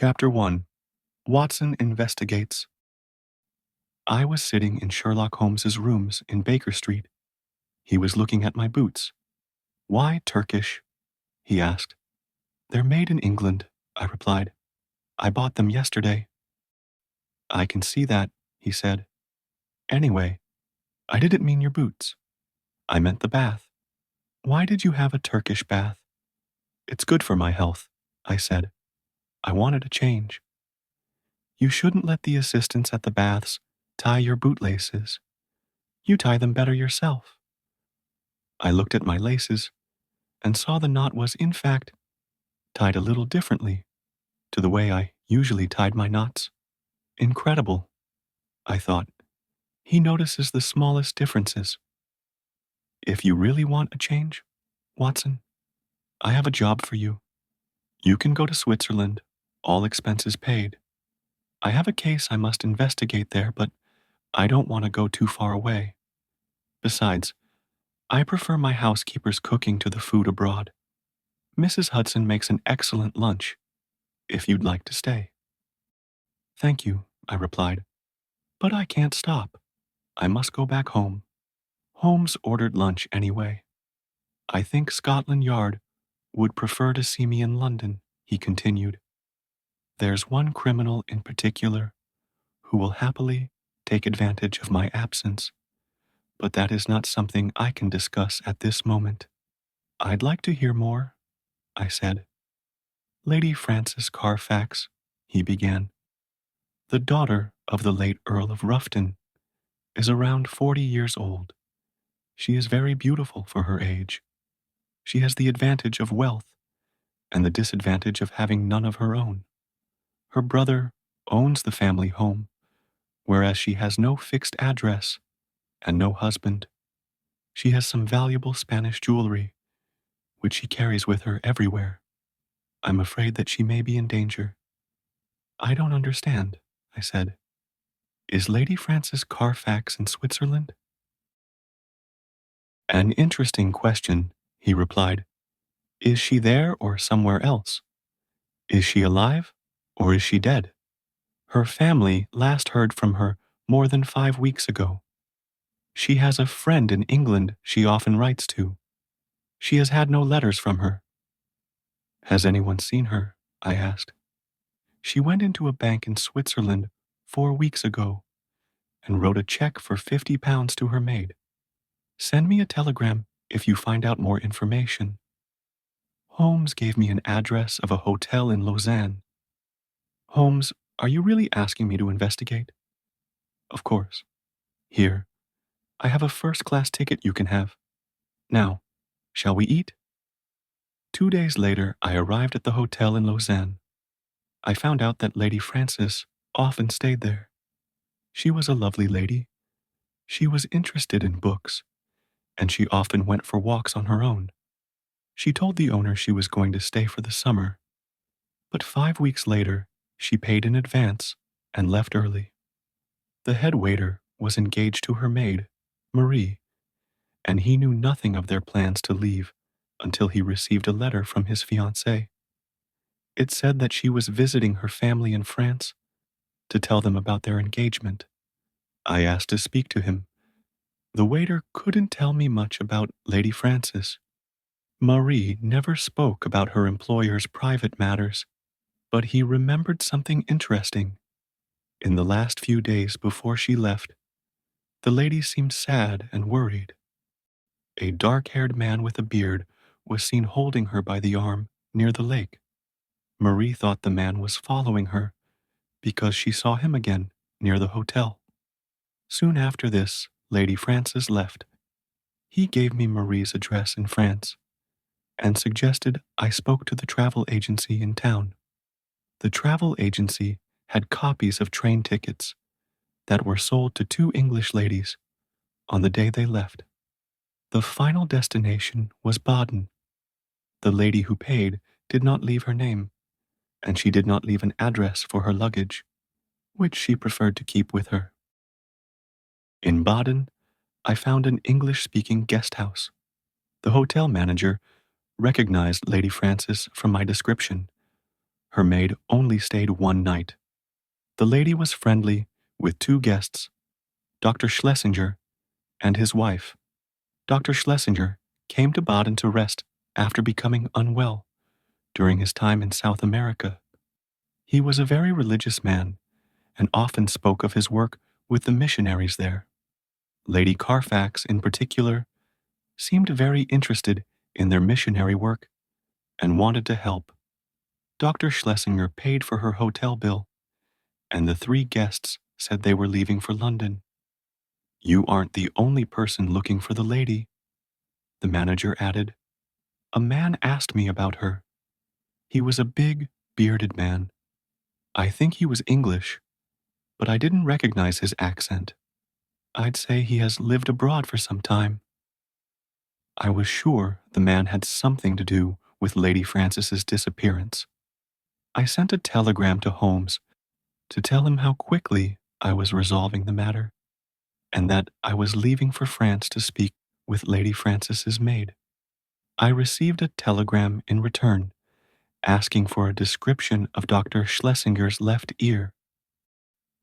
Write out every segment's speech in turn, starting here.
Chapter 1. Watson Investigates. I was sitting in Sherlock Holmes's rooms in Baker Street. He was looking at my boots. "Why Turkish?" he asked. "They're made in England," I replied. "I bought them yesterday." "I can see that," he said. "Anyway, I didn't mean your boots. I meant the bath. Why did you have a Turkish bath?" "It's good for my health," I said. "I wanted a change." "You shouldn't let the assistants at the baths tie your bootlaces. You tie them better yourself." I looked at my laces and saw the knot was, in fact, tied a little differently to the way I usually tied my knots. Incredible, I thought. He notices the smallest differences. "If you really want a change, Watson, I have a job for you. You can go to Switzerland, all expenses paid. I have a case I must investigate there, but I don't want to go too far away. Besides, I prefer my housekeeper's cooking to the food abroad. Mrs. Hudson makes an excellent lunch, if you'd like to stay." "Thank you," I replied, "but I can't stop. I must go back home." Holmes ordered lunch anyway. "I think Scotland Yard would prefer to see me in London," he continued. "There's one criminal in particular who will happily take advantage of my absence, but that is not something I can discuss at this moment." "I'd like to hear more," I said. "Lady Frances Carfax," he began, "the daughter of the late Earl of Rufton, is around 40 years old. She is very beautiful for her age. She has the advantage of wealth and the disadvantage of having none of her own. Her brother owns the family home, whereas she has no fixed address and no husband. She has some valuable Spanish jewelry, which she carries with her everywhere. I'm afraid that she may be in danger." "I don't understand," I said. "Is Lady Frances Carfax in Switzerland?" "An interesting question," he replied. "Is she there or somewhere else? Is she alive or is she dead? Her family last heard from her more than 5 weeks ago. She has a friend in England she often writes to. She has had no letters from her." "Has anyone seen her?" I asked. "She went into a bank in Switzerland 4 weeks ago and wrote a check for £50 to her maid. Send me a telegram if you find out more information." Holmes gave me an address of a hotel in Lausanne. "Holmes, are you really asking me to investigate?" "Of course. Here, I have a first-class ticket you can have. Now, shall we eat?" 2 days later, I arrived at the hotel in Lausanne. I found out that Lady Frances often stayed there. She was a lovely lady. She was interested in books, and she often went for walks on her own. She told the owner she was going to stay for the summer, but 5 weeks later, she paid in advance and left early. The head waiter was engaged to her maid, Marie, and he knew nothing of their plans to leave until he received a letter from his fiancée. It said that she was visiting her family in France to tell them about their engagement. I asked to speak to him. The waiter couldn't tell me much about Lady Frances. Marie never spoke about her employer's private matters, but he remembered something interesting. In the last few days before she left, the lady seemed sad and worried. A dark-haired man with a beard was seen holding her by the arm near the lake. Marie thought the man was following her because she saw him again near the hotel. Soon after this, Lady Frances left. He gave me Marie's address in France and suggested I spoke to the travel agency in town. The travel agency had copies of train tickets that were sold to 2 English ladies on the day they left. The final destination was Baden. The lady who paid did not leave her name, and she did not leave an address for her luggage, which she preferred to keep with her. In Baden, I found an English-speaking guest house. The hotel manager recognized Lady Frances from my description, Her maid only stayed one night. The lady was friendly with two guests, Dr. Schlesinger and his wife. Dr. Schlesinger came to Baden to rest after becoming unwell during his time in South America. He was a very religious man and often spoke of his work with the missionaries there. Lady Carfax, in particular, seemed very interested in their missionary work and wanted to help. Dr. Schlesinger paid for her hotel bill, and the three guests said they were leaving for London. You aren't the only person looking for the lady, the manager added. A man asked me about her. He was a big, bearded man. I think he was English, but I didn't recognize his accent. I'd say he has lived abroad for some time. I was sure the man had something to do with Lady Frances's disappearance. I sent a telegram to Holmes to tell him how quickly I was resolving the matter, and that I was leaving for France to speak with Lady Frances's maid. I received a telegram in return, asking for a description of Dr. Schlesinger's left ear.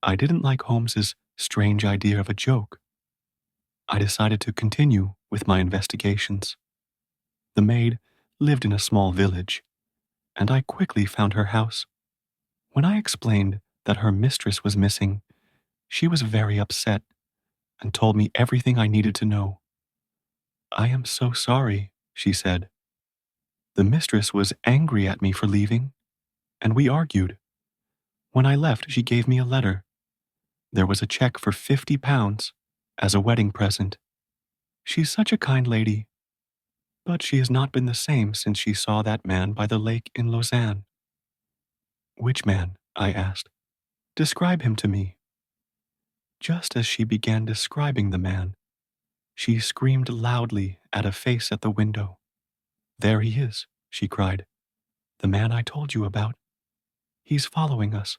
I didn't like Holmes's strange idea of a joke. I decided to continue with my investigations. The maid lived in a small village, and I quickly found her house. When I explained that her mistress was missing, she was very upset and told me everything I needed to know. I am so sorry, she said. The mistress was angry at me for leaving, and we argued. When I left, she gave me a letter. There was a check for £50 as a wedding present. She's such a kind lady, but she has not been the same since she saw that man by the lake in Lausanne. Which man? I asked. Describe him to me. Just as she began describing the man, she screamed loudly at a face at the window. There he is, she cried. The man I told you about. He's following us.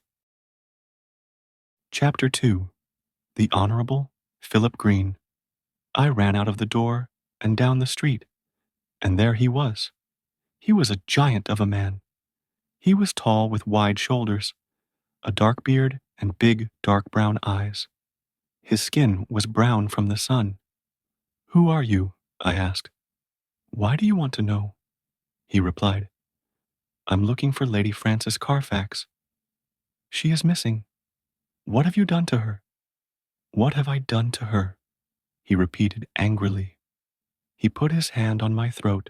Chapter 2. The Honorable Philip Green. I ran out of the door and down the street, and there he was. He was a giant of a man. He was tall with wide shoulders, a dark beard and big dark brown eyes. His skin was brown from the sun. Who are you? I asked. Why do you want to know? He replied. I'm looking for Lady Frances Carfax. She is missing. What have you done to her? What have I done to her? He repeated angrily. He put his hand on my throat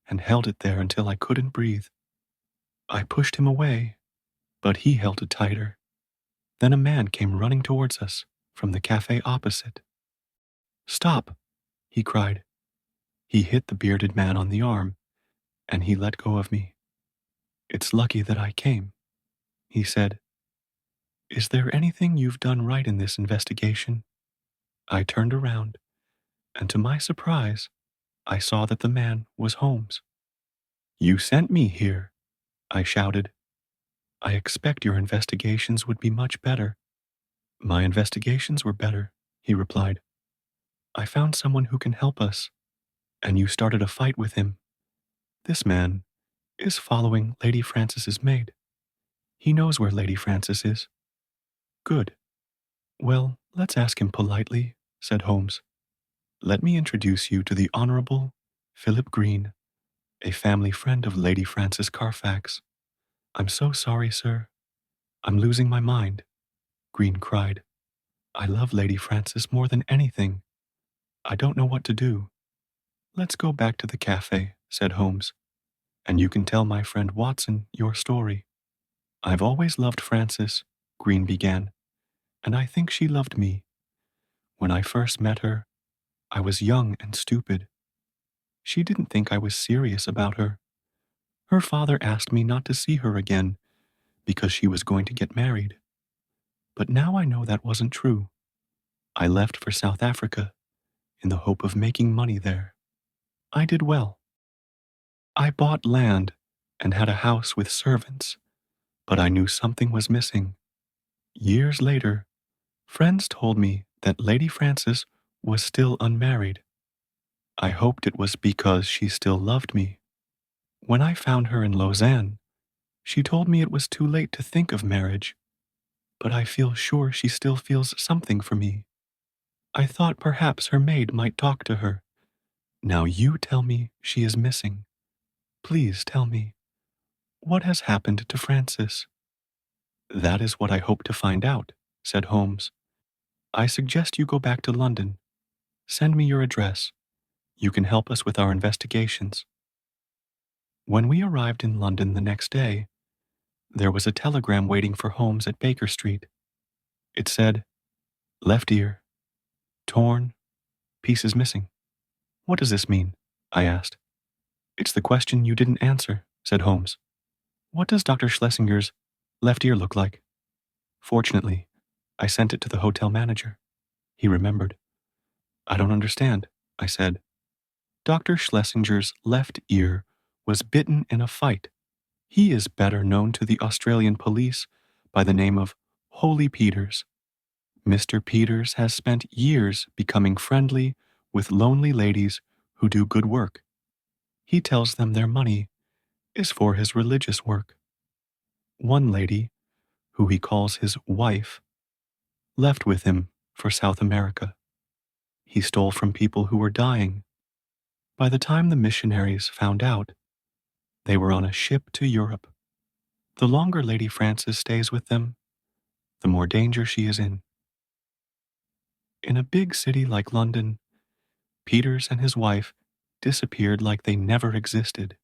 and held it there until I couldn't breathe. I pushed him away, but he held it tighter. Then a man came running towards us from the cafe opposite. Stop, he cried. He hit the bearded man on the arm, and he let go of me. It's lucky that I came, he said. Is there anything you've done right in this investigation? I turned around, and to my surprise, I saw that the man was Holmes. You sent me here, I shouted. I expect your investigations would be much better. My investigations were better, he replied. I found someone who can help us, and you started a fight with him. This man is following Lady Frances's maid. He knows where Lady Frances is. Good. Well, let's ask him politely, said Holmes. Let me introduce you to the Honorable Philip Green, a family friend of Lady Frances Carfax. I'm so sorry, sir. I'm losing my mind, Green cried. I love Lady Frances more than anything. I don't know what to do. Let's go back to the cafe, said Holmes, and you can tell my friend Watson your story. I've always loved Frances, Green began, and I think she loved me. When I first met her, I was young and stupid. She didn't think I was serious about her. Her father asked me not to see her again because she was going to get married. But now I know that wasn't true. I left for South Africa in the hope of making money there. I did well. I bought land and had a house with servants, but I knew something was missing. Years later, friends told me that Lady Frances was still unmarried. I hoped it was because she still loved me. When I found her in Lausanne, She told me it was too late to think of marriage, but I feel sure she still feels something for me. I thought perhaps her maid might talk to her. Now you tell me she is missing. Please tell me, what has happened to Frances? That is what I hope to find out, said Holmes. I suggest you go back to London. Send me your address. You can help us with our investigations. When we arrived in London the next day, there was a telegram waiting for Holmes at Baker Street. It said, left ear, torn, pieces missing. What does this mean? I asked. It's the question you didn't answer, said Holmes. What does Dr. Schlesinger's left ear look like? Fortunately, I sent it to the hotel manager. He remembered. I don't understand, I said. Dr. Schlesinger's left ear was bitten in a fight. He is better known to the Australian police by the name of Holy Peters. Mr. Peters has spent years becoming friendly with lonely ladies who do good work. He tells them their money is for his religious work. One lady, who he calls his wife, left with him for South America. He stole from people who were dying. By the time the missionaries found out, they were on a ship to Europe. The longer Lady Frances stays with them, the more danger she is in. In a big city like London, Peters and his wife disappeared like they never existed.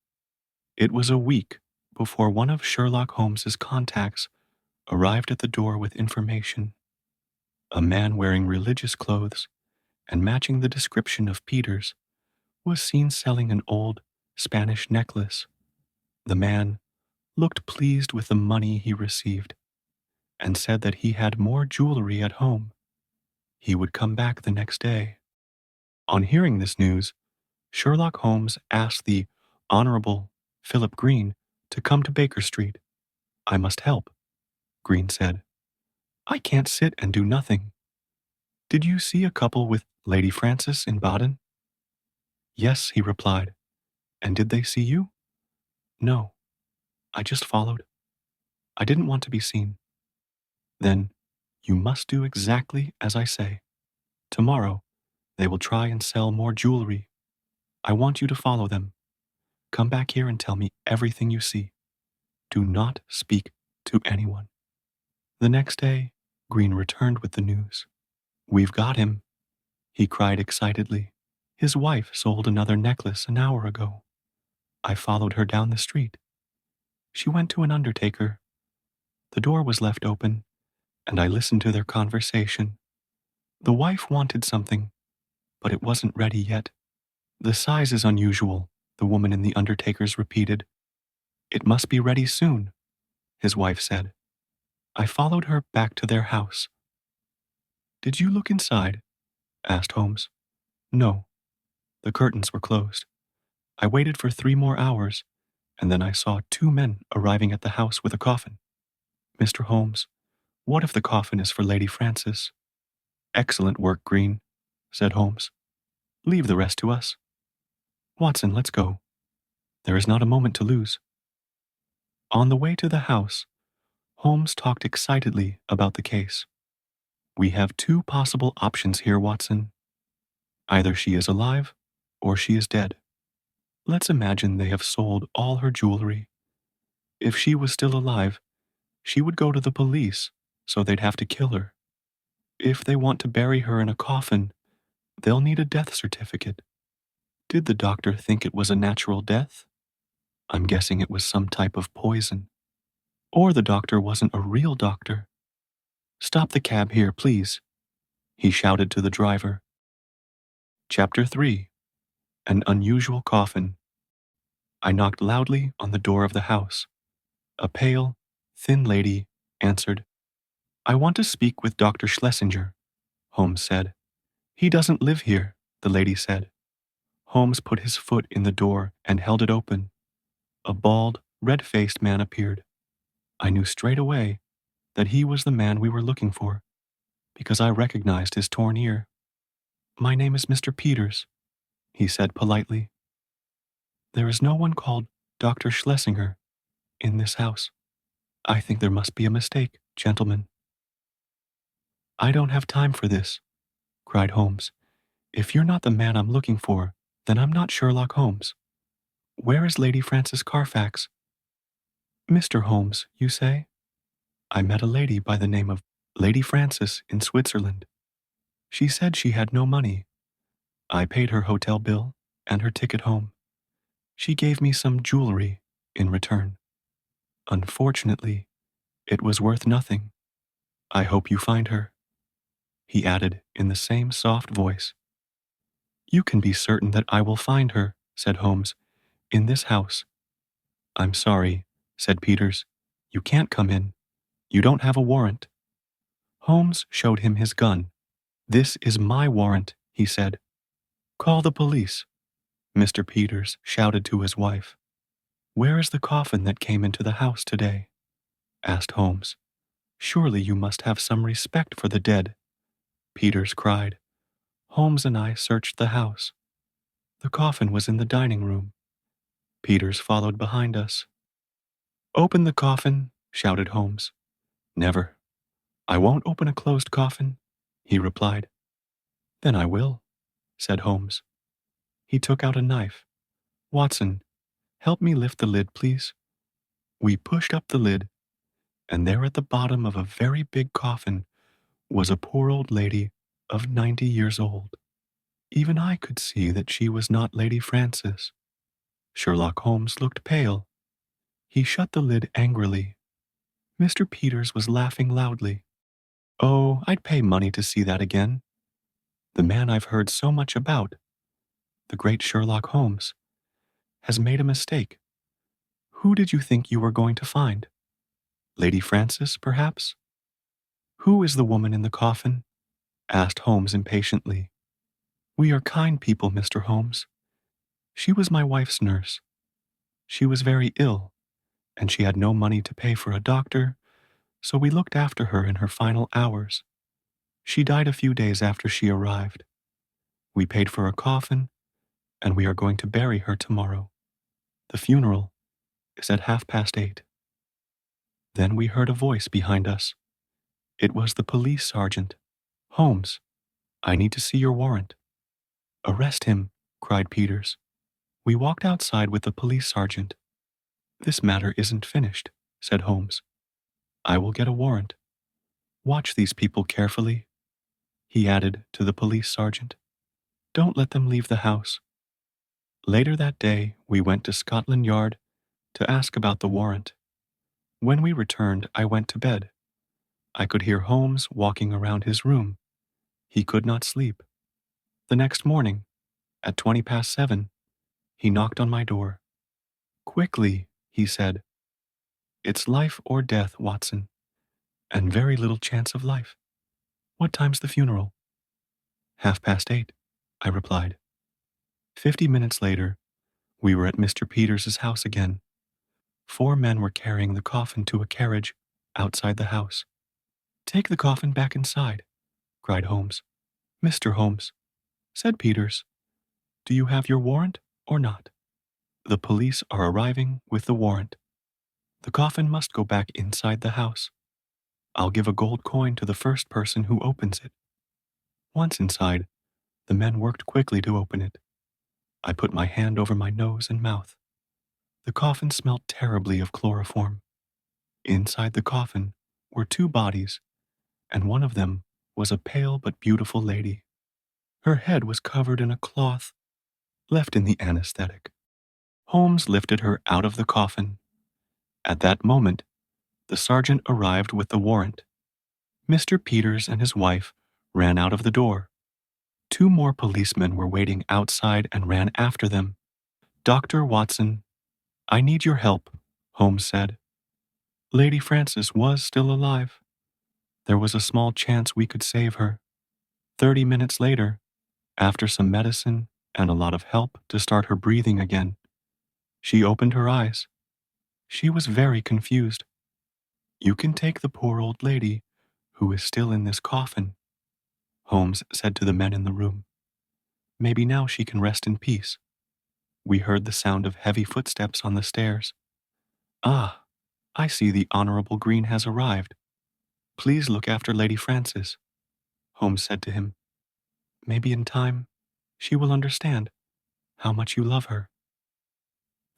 It was a week before one of Sherlock Holmes's contacts arrived at the door with information. A man wearing religious clothes and matching the description of Peters was seen selling an old Spanish necklace. The man looked pleased with the money he received and said that he had more jewelry at home. He would come back the next day. On hearing this news, Sherlock Holmes asked the Honorable Philip Green to come to Baker Street. I must help, Green said. I can't sit and do nothing. Did you see a couple with Lady Frances in Baden? Yes, he replied. And did they see you? No, I just followed. I didn't want to be seen. Then you must do exactly as I say. Tomorrow, they will try and sell more jewelry. I want you to follow them. Come back here and tell me everything you see. Do not speak to anyone. The next day, Green returned with the news. We've got him, he cried excitedly. His wife sold another necklace an hour ago. I followed her down the street. She went to an undertaker. The door was left open, and I listened to their conversation. The wife wanted something, but it wasn't ready yet. The size is unusual, the woman in the undertaker's repeated. It must be ready soon, his wife said. I followed her back to their house. Did you look inside? Asked Holmes. No, the curtains were closed. I waited for 3 more hours, and then I saw 2 men arriving at the house with a coffin. Mr. Holmes, what if the coffin is for Lady Frances? Excellent work, Green, said Holmes. Leave the rest to us. Watson, let's go. There is not a moment to lose. On the way to the house, Holmes talked excitedly about the case. We have 2 possible options here, Watson. Either she is alive, or she is dead. Let's imagine they have sold all her jewelry. If she was still alive, she would go to the police, so they'd have to kill her. If they want to bury her in a coffin, they'll need a death certificate. Did the doctor think it was a natural death? I'm guessing it was some type of poison. Or the doctor wasn't a real doctor. Stop the cab here, please, he shouted to the driver. Chapter 3. An Unusual Coffin. I knocked loudly on the door of the house. A pale, thin lady answered. I want to speak with Dr. Schlesinger, Holmes said. He doesn't live here, the lady said. Holmes put his foot in the door and held it open. A bald, red-faced man appeared. I knew straight away that he was the man we were looking for, because I recognized his torn ear. My name is Mr. Peters, he said politely. There is no one called Dr. Schlesinger. in this house. I think there must be a mistake, gentlemen. I don't have time for this, cried Holmes. If you're not the man I'm looking for, then I'm not Sherlock Holmes. Where is Lady Frances Carfax? Mr. Holmes, you say? I met a lady by the name of Lady Frances in Switzerland. She said she had no money. I paid her hotel bill and her ticket home. She gave me some jewelry in return. Unfortunately, it was worth nothing. I hope you find her, he added in the same soft voice. You can be certain that I will find her, said Holmes, in this house. I'm sorry, said Peters. You can't come in. You don't have a warrant. Holmes showed him his gun. This is my warrant, he said. Call the police, Mr. Peters shouted to his wife. Where is the coffin that came into the house today? Asked Holmes. Surely you must have some respect for the dead, Peters cried. Holmes and I searched the house. The coffin was in the dining room. Peters followed behind us. Open the coffin, shouted Holmes. Never. I won't open a closed coffin, he replied. Then I will, said Holmes. He took out a knife. Watson, help me lift the lid, please. We pushed up the lid, and there at the bottom of a very big coffin was a poor old lady of 90 years old. Even I could see that she was not Lady Frances. Sherlock Holmes looked pale. He shut the lid angrily. Mr. Peters was laughing loudly. Oh, I'd pay money to see that again. The man I've heard so much about, the great Sherlock Holmes, has made a mistake. Who did you think you were going to find? Lady Frances, perhaps? Who is the woman in the coffin? Asked Holmes impatiently. We are kind people, Mr. Holmes. She was my wife's nurse. She was very ill, and she had no money to pay for a doctor, so we looked after her in her final hours. She died a few days after she arrived. We paid for a coffin, and we are going to bury her tomorrow. The funeral is at 8:30. Then we heard a voice behind us. It was the police sergeant. Holmes, I need to see your warrant. Arrest him, cried Peters. We walked outside with the police sergeant. This matter isn't finished, said Holmes. I will get a warrant. Watch these people carefully, he added to the police sergeant. Don't let them leave the house. Later that day, we went to Scotland Yard to ask about the warrant. When we returned, I went to bed. I could hear Holmes walking around his room. He could not sleep. The next morning, at 7:20, he knocked on my door. Quickly, he said. It's life or death, Watson, and very little chance of life. What time's the funeral? 8:30, I replied. 50 minutes later, we were at Mr. Peters's house again. 4 men were carrying the coffin to a carriage outside the house. Take the coffin back inside, cried Holmes. Mr. Holmes, said Peters, do you have your warrant or not? The police are arriving with the warrant. The coffin must go back inside the house. I'll give a gold coin to the first person who opens it. Once inside, the men worked quickly to open it. I put my hand over my nose and mouth. The coffin smelt terribly of chloroform. Inside the coffin were 2 bodies, and one of them was a pale but beautiful lady. Her head was covered in a cloth left in the anesthetic. Holmes lifted her out of the coffin. At that moment, the sergeant arrived with the warrant. Mr. Peters and his wife ran out of the door. 2 more policemen were waiting outside and ran after them. Dr. Watson, I need your help, Holmes said. Lady Frances was still alive. There was a small chance we could save her. 30 minutes later, after some medicine and a lot of help to start her breathing again, she opened her eyes. She was very confused. You can take the poor old lady who is still in this coffin, Holmes said to the men in the room. Maybe now she can rest in peace. We heard the sound of heavy footsteps on the stairs. Ah, I see the Honorable Green has arrived. Please look after Lady Frances, Holmes said to him. Maybe in time, she will understand how much you love her.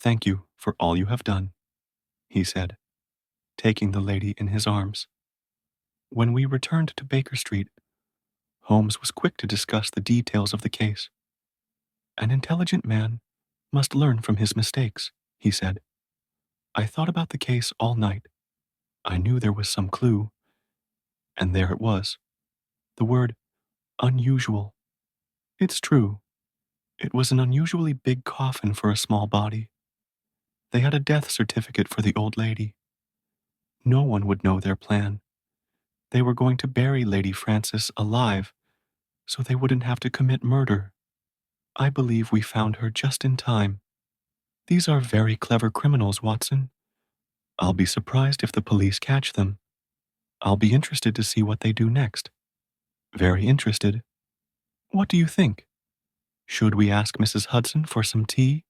Thank you for all you have done, he said, taking the lady in his arms. When we returned to Baker Street, Holmes was quick to discuss the details of the case. An intelligent man must learn from his mistakes, he said. I thought about the case all night. I knew there was some clue, and there it was. The word unusual. It's true. It was an unusually big coffin for a small body. They had a death certificate for the old lady. No one would know their plan. They were going to bury Lady Frances alive, so they wouldn't have to commit murder. I believe we found her just in time. These are very clever criminals, Watson. I'll be surprised if the police catch them. I'll be interested to see what they do next. Very interested. What do you think? Should we ask Mrs. Hudson for some tea